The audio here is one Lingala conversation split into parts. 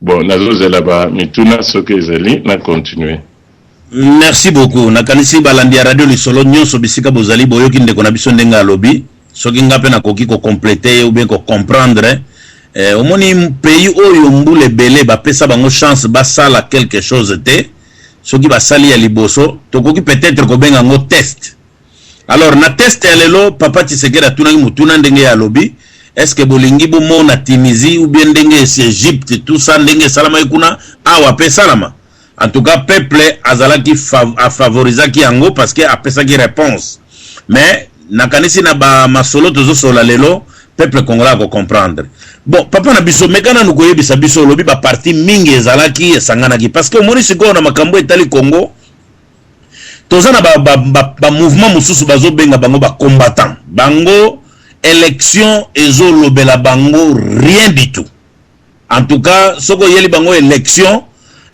bon nazo là-bas mituna soki ezali na continuer. Merci beaucoup. Nakanisi balandi radio li solo nyonso bisika bozali boyoki ndeko na biso ndenga lobi. Soki ngape na koki ko compléter ou bien ko comprendre. Omoni pays oyo mbule belé ba pesa bango chance ba sala quelque chose te. Soki ba sali ya liboso, to koki peut-être ko benga ngo test. Alors na test elelo papa Tshisekedi atuna mutuna ndenge ya lobi. Est-ce que bolingi bo mona Tunisie ou bien ndenge c'est Égypte tout ça ndenge salama ikuna awa pe salama. En tout cas, peuple azalaki a favorisaki yango parce que a pesaki réponse. Mais nakanisi na ba masolo tozo sola lelo peuple congolais ko comprendre. Bon, papa na biso mekana nuko yebisa biso lobi ba parti mingi ezalaki esanganaki parce que moni siko na makambo etali Congo. Tozana ba mouvement mususu bazo benga bango ba combattant. Bango élection ezo lobela bango rien du tout. En tout cas, soko yeli bango élection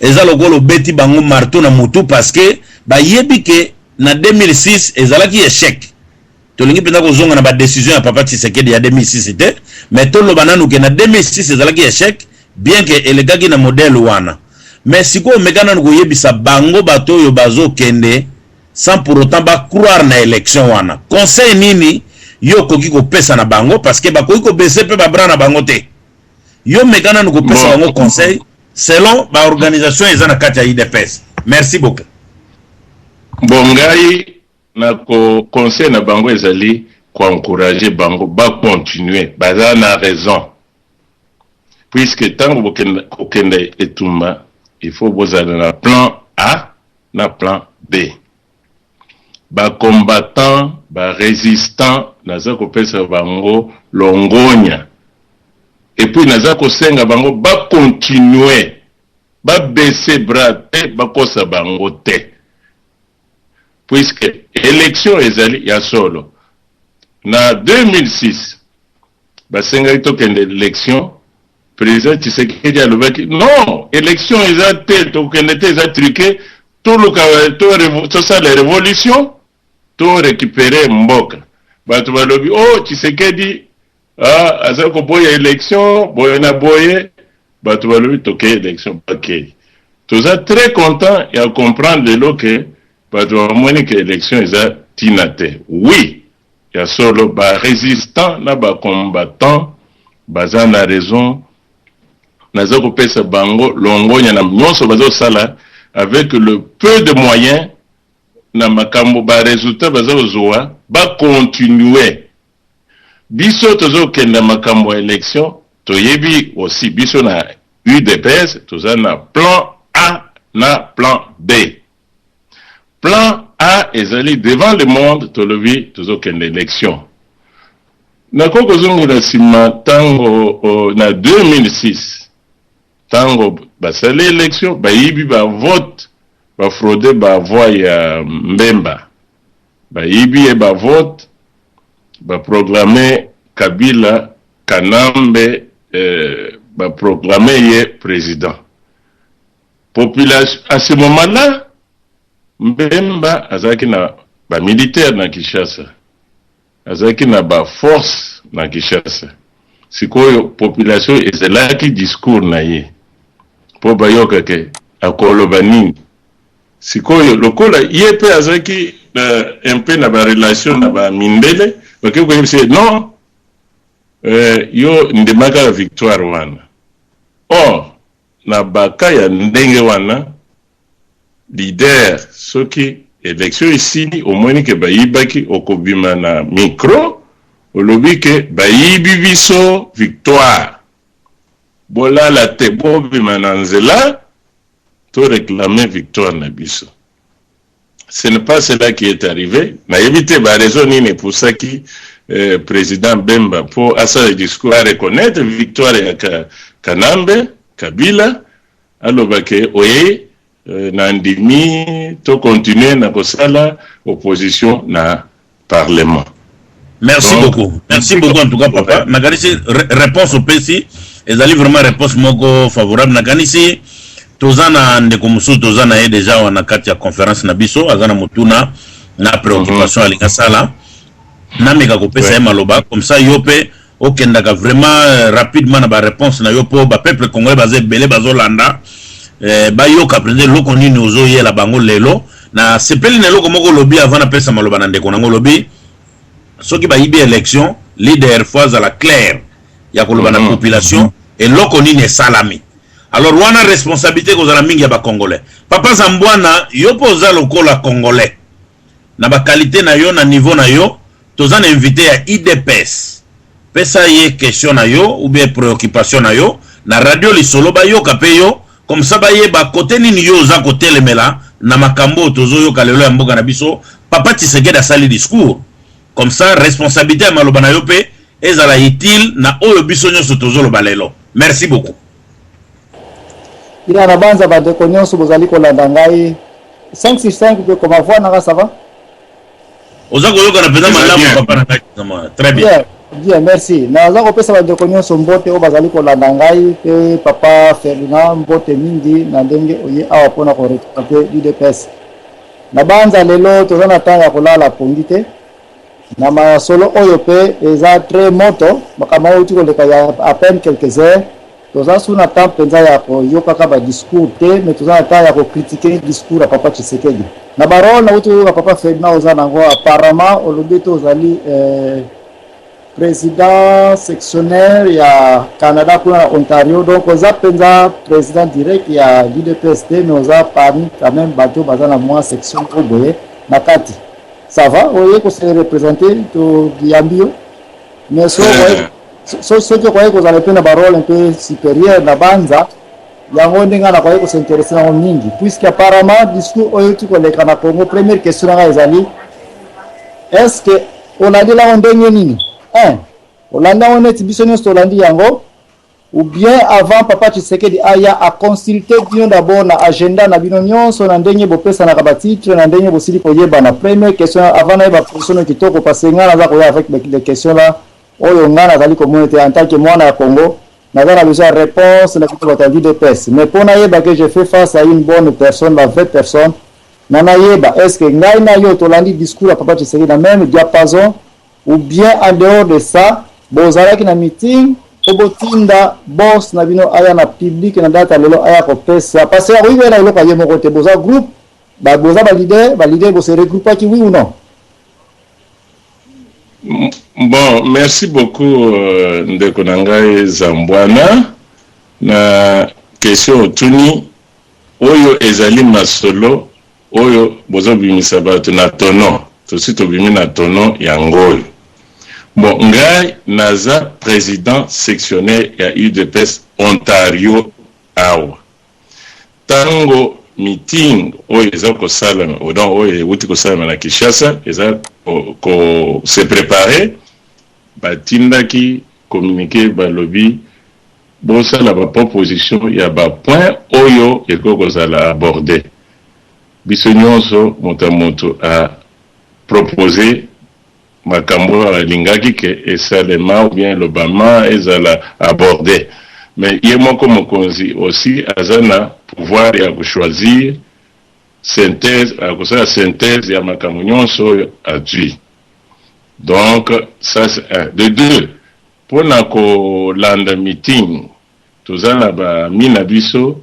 eza lokolo beti bango marteau na mutu parce que ba yebi ke na 2006 ezalaki échec. Tolingi penda ko zonga na ba décision ya papa Tshisekedi ya 2006 était mais tolo bananu ke na 2006 ezalaki échec bien que elegaki na modèle wana. Mais siko mekana ko yebisa bango bato yo bazo kende sans pour autant ba croire na élection wana. Conseil nini yo koki ko pesa na bango parce que ba koki ko bese pe ba bra na bango te. Yo mekana ko pesa bango conseil selon l'organisation et na kati ya IDPS. Merci beaucoup. Bon ngai na ko conseil na bango ezali ko encourager bango ba continuer baza na raison. Puisque tango bokende etumba, il faut bozala na plan A na plan B. Ba combattant, ba résistant naza ko pesa bango longonya. Et puis naza ko senga bango ba continuer ba baisser bras te ba kosa bango te puisque élection ezali ya solo na 2006 ba senga to kende élection président Tshisekedi alobaki non élection ezate to kende te za truqué tout le to ça la révolution to récupérer mboka ba to balobi oh Tshisekedi ah, à ce qu'on boye élection, boye na boye, bah tu vas lui toquer élection paquet. Tout ça très content et à comprendre de l'eau que bah tu vas moins que élection est à tinate. Oui, il y a solo bah résistant, na bah combattant, bah ça na raison. Na zako pesa bango longo y na nyonso bazo sala avec le peu de moyens na makambo bah résultat bazo zoa bah continuer. Biso tozo kenda makambo élection toyebi aussi biso na UDPS toza na plan A na plan B. Plan A ezali devant le monde tolobi tozo kenda élection. Na koko zongo na sima tango na 2006 tango basali élection bayibi ba vote ba fraude ba voix ya Mbemba. Bayibi e ba vote ba proclamer Kabila Kanambe ba proclamer ye président. Population à ce moment-là Mbemba azaki na ba militaire na Kinshasa. Azaki na ba force na Kinshasa. Sikoyo population ezelaki discours na ye. Po bayoka ke akoloba nini. Sikoyo lokola ye pe azaki un peu na ba relation na ba mindele. Ok, vous connaissez, non, yo ndemaka la victoire wana. Or, na baka ya ndenge wana, leader, soki élection ici, au moins que bayibaki okobima na micro, olobi ke bayibi biso victoire. Bola la te bobima na nzela, to réclamer victoire na biso. Ce n'est pas cela qui est arrivé. Mais éviter la raison n'est pour ça que président Bemba pour à ce discours à reconnaître victoire à Kanambe, Kabila, alors que oui, nandimi to continuer na kosala opposition na parlement. Merci beaucoup. Merci beaucoup en tout cas papa. Nakanisi réponse au PC, ezali vraiment réponse moko favorable nakanisi. Tozana ndeko musu tozana ye déjà wana kati ya conférence na biso azana mutuna na préoccupation alinga sala na meka kopesa ye maloba comme ça yope okendaka vraiment rapidement na ba réponse na yo po ba peuple congolais bazé belé bazolanda bayoka président loko nini ozoyela bango lelo na sepeli na loko moko lobi avant na pesa maloba na ndeko nango lobi soki bayibi élection leader fois à la claire ya koloba na population et loko nini salami. Alors wana responsabilité kozala mingi ya ba congolais. Papa Zambwana yo poza lokola congolais na ba qualité na yo na niveau na yo tozana invité ya IDPS pesa ye question na yo ou bien préoccupation na yo na radio lisolo ba yo kape yo comme ça ba ye ba côté nini yo za côté lemela na makambo tozo yo kalelo ya mboka na biso papa Tshisekedi a sali discours comme ça responsabilité ya maloba na yo pe ezala utile na oyo biso nyonso tozo lo balelo. Merci beaucoup. Il a la banza ba de nyonso bozali kolanda ngai 565 pe comme voix na ça va. Ozako yoka na pesa malamu papa na ngai. Très bien. Bien, merci. Na zako pesa ba de nyonso mbote o bazali kolanda ngai pe papa Ferdinand mbote mingi na ndenge oye awa pona ko retraiter UDPS. Na banza lelo tozana tanga kolala pongite. Na masolo oyo pe eza très moto makama uti ko leka ya à peine quelques heures. Toza suna temps penza ya ko yoka ka ba discours te mais toza temps ya ko critiquer discours à papa Tshisekedi. Na barole na uti ko papa Ferdinand ozana ngo apparemment olobi to ozali président sectionnaire ya Canada pour Ontario donc oza penza président direct ya l'UDPS mais oza parmi quand même bateau bazana moins section oboye na kati. Ça va, vous voyez que c'est représenté de Yambio. Mais ce que vous voyez que vous avez pris un rôle un peu supérieur dans la banza, il y a un monde qui a s'intéresser à Mingi. Puisqu'apparemment, le discours que vous avez au Congo, première question est-ce que on a dit là on donne nini? On a dit on est bisogno stolandi yango. Ou bien avant papa Tshisekedi aya a consulter bien d'abord na agenda na bino nyonso na ndenge bopesa na kabatitre na ndenge bosili koyeba na première question avant na ba question kitoko parce que ngana za koya avec les questions là oyo ngana zali communauté en tant que mwana ya Congo na za besoin réponse na kitu batandi de pes mais pour na yeba que je fais face à une bonne personne la vraie personne na yeba est-ce que ngai na yo tolandi discours à papa Tshisekedi na même diapason ou bien en dehors de ça bozala ki na meeting obotinda boss na bino aya na public na data lelo aya ko pesa parce que oui na lo ka yemo côté boza groupe ba boza ba leader bo se regrouper qui oui ou non. Bon, merci beaucoup ndeko nangai Zambwana na question tuni oyo ezali masolo oyo boza bimisa bato na tono to sito bimina tono yangoyo. Bon, ngai naza président sectionnaire ya UDPS Ontario awa. Tango meeting oyo eza ko salama, odon oyo wuti ko salama na Kinshasa, eza ko se préparer batindaki communiquer balobi bosala ba proposition ya ba point oyo ekoko zala aborder. Biso nyonso moto a proposé makambo lingaki ke esalema ou bien l'Obama ezala abordé mais yemo comme mokonzi aussi azana pouvoir ya choisir synthèse à synthèse ya makambo nyonso atui donc ça c'est un de deux pour na ko landa meeting tozana ba mina biso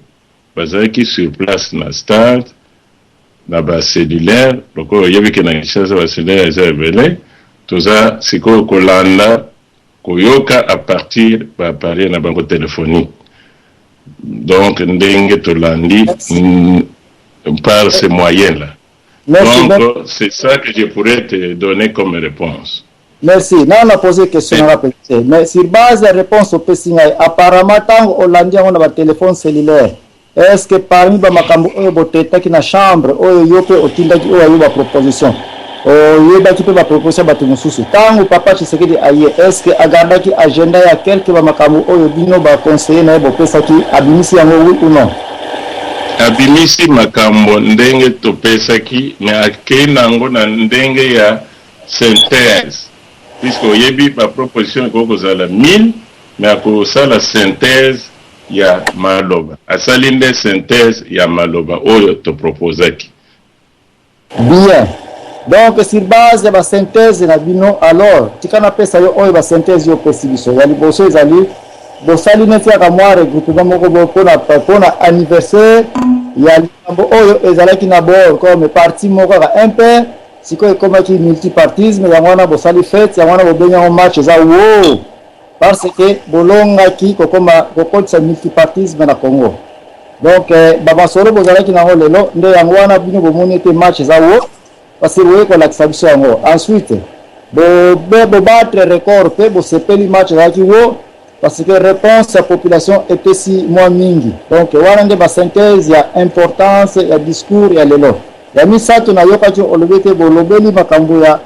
bazaki sur place na stade na ba cellulaire loko yebike na Kinshasa ba cellulaire za belé toza siko kolanda koyoka à partir ba parler na bango téléphonique donc ndenge tolandi par ces moyens là. Donc c'est ça que je pourrais te donner comme réponse. Merci. Non, on a posé question mais sur base de la réponse au Pessinga apparemment tant Hollandais on a un téléphone cellulaire. Est-ce que parmi ba makambo oyo boteta ki na chambre oyo yope otindaki oyo ba proposition yeba ki pe ba proposition ba tumususu tangu papa Tshisekedi aye est-ce que agardaki agenda ya quelque ba makambo oyo bino ba conseiller na bo pesa ki abimisi yango oui ou non abimisi makambo ndenge to pesa ki mais akena ngo na ndenge ya synthèse puisque yebi ba proposition ko kozala 1000 mais akosala synthèse ya maloba asalinde synthèse ya maloba oyo to proposaki bien Donc sur base ya ba synthèse na bino alors tikana pesa yo oyo ba synthèse yo pesibiso ya liboso ezali bosali neti ya kamwa regroupement moko pona anniversaire ya likambo oyo ezalaki na bord comme parti moko ka MP sikoyo ekomaki multipartisme yango wana bosali fête yango wana bobenyango match eza wo parce que bolongaki kokotisa multipartisme na Congo. Donc babasolo bozalaki nango lelo nde yango wana bino bomoni ete match eza wo parce que vous avez biso yango. Ensuite battre record pe bosepeli match ezalaki wo parce que réponse à la population était si moins mingi. Donc wana nde ba synthèse ya importance ya discours ya lelo ya misato na yokaki olobete bolobeli makambo ya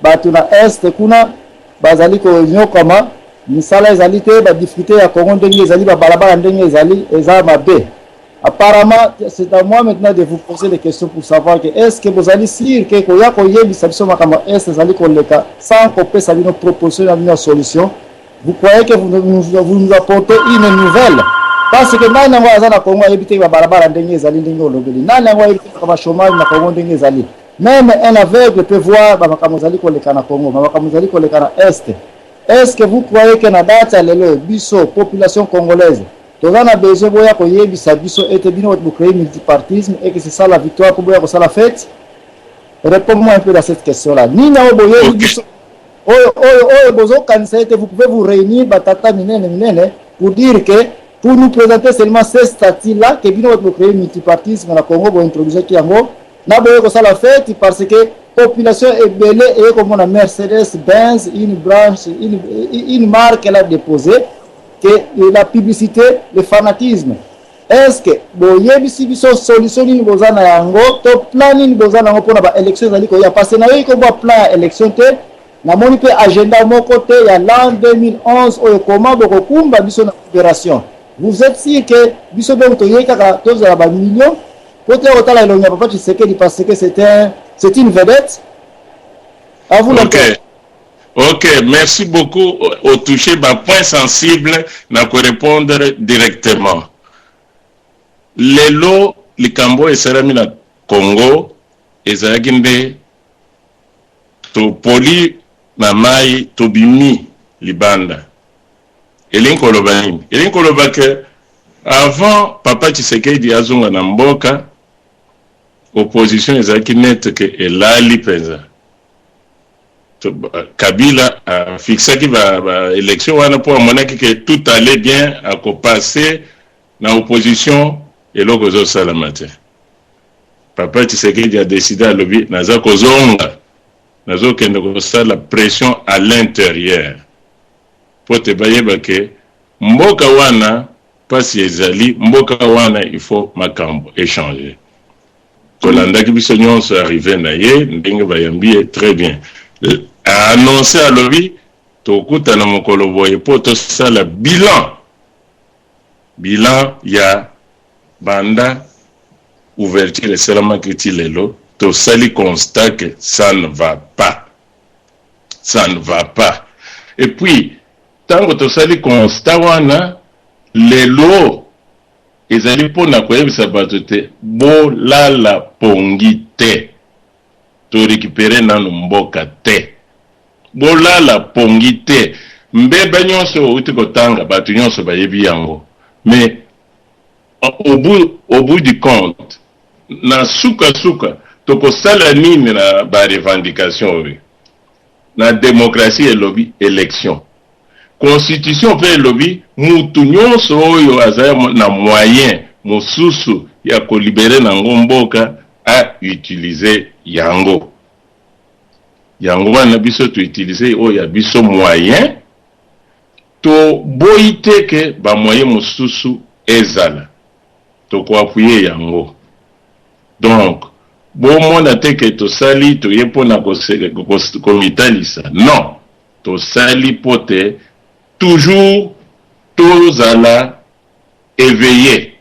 bato na est kuna bazali ko nyokama misala ezali te ba difficulté ya Congo ndenge ezali ba balabala ndenge ezali eza mabe. Apparemment, c'est à moi maintenant de vous poser des questions pour savoir que est-ce que vous allez dire que koya koyebi sabiso makamba est ezali koleka sans qu'on puisse nous proposer une solution. Vous croyez que vous nous apportez une nouvelle? Parce que nani yango aza na Congo ayebite ba balabala ndenge ezali ndenge olobeli. Nani yango ayebite ba chômage na Congo ndenge ezali. Même un aveugle peut voir ba makambo ezali koleka na Congo, ba makambo ezali koleka na est. Est-ce que vous croyez que na date ya lelo biso population congolaise nous avons besoin de koyebisa biso ete bino de créer multipartisme et que c'est ça la victoire pour boya ko ça la fête? Réponds-moi un peu à cette question-là. Ni na boyebi biso bozo kanisa ete vous pouvez vous réunir batata minene pour dire que pour nous présenter seulement ces statuts-là que bino de créer multipartisme na Congo bo introduire ki yango na boya ko ça la fête parce que population est belle et comme on a Mercedes-Benz une branche une marque elle a déposé que la publicité, le fanatisme. Est-ce que boyebisi biso solution ni bozana yango to plan ni bozana yango pona ba élection zali ko ya parce na yo ko ba plan élection te na moni pe agenda moko te ya l'an 2011 o comment boko kumba biso na opération. Vous êtes sûr que biso be to yeka ka to za ba millions peut-être otala ilonga papa tu sais que parce que c'est une vedette. À vous Ok, merci beaucoup. Au toucher ma point sensible, n'a qu'à répondre directement. Lelo, le Cambo et Saramina Congo, et Zaginde, to poli na mai to bimi libanda. Elinko lobanim. Elinko lobake, avant Papa Tshisekedi azunga na mboka, opposition ezaki net que elali peza. Kabila a fixé qu'il va élection pour amener que tout allait bien à passer dans l'opposition et l'opposition salamate. Papa Tshisekedi a décidé à lobby naza kozonga nazo kende ko la pression à l'intérieur pour te baye que mboka wana pasi ezali mboka wana il faut makambo échanger. Kolanda ki biso nyonso arrivé na ye ndenge bayambi très bien. A annoncé à l'OVI, Tokuta na mokolo boye po to sala bilan. Bilan ya banda ouverture seulement que ti lelo to sali constat que ça ne va pas. Ça ne va pas. Et puis tango to sali constat wana lelo ezali pona koyebisa bato te bo lala pongi te. To récupérer nanu mboka te. Bola la pongi te. Mbeba nyonso uti kotanga batu nyonso bayebi yango. Mais au bout du compte, na suka toko sala nini na ba revendication ori. Na démocratie et lobby élection. Constitution fait lobby mutu nyonso oyo azaya na moyen mosusu ya ko libérer na mboka à utiliser yango. Yango wana biso tu utiliser o ya biso moyen to boite ke ba moyen mosusu ezala to ko appuyer yango. Donc bon mona te ke to sali to yepona ko mitalisa. Non, to sali pote toujours tous ala éveillé.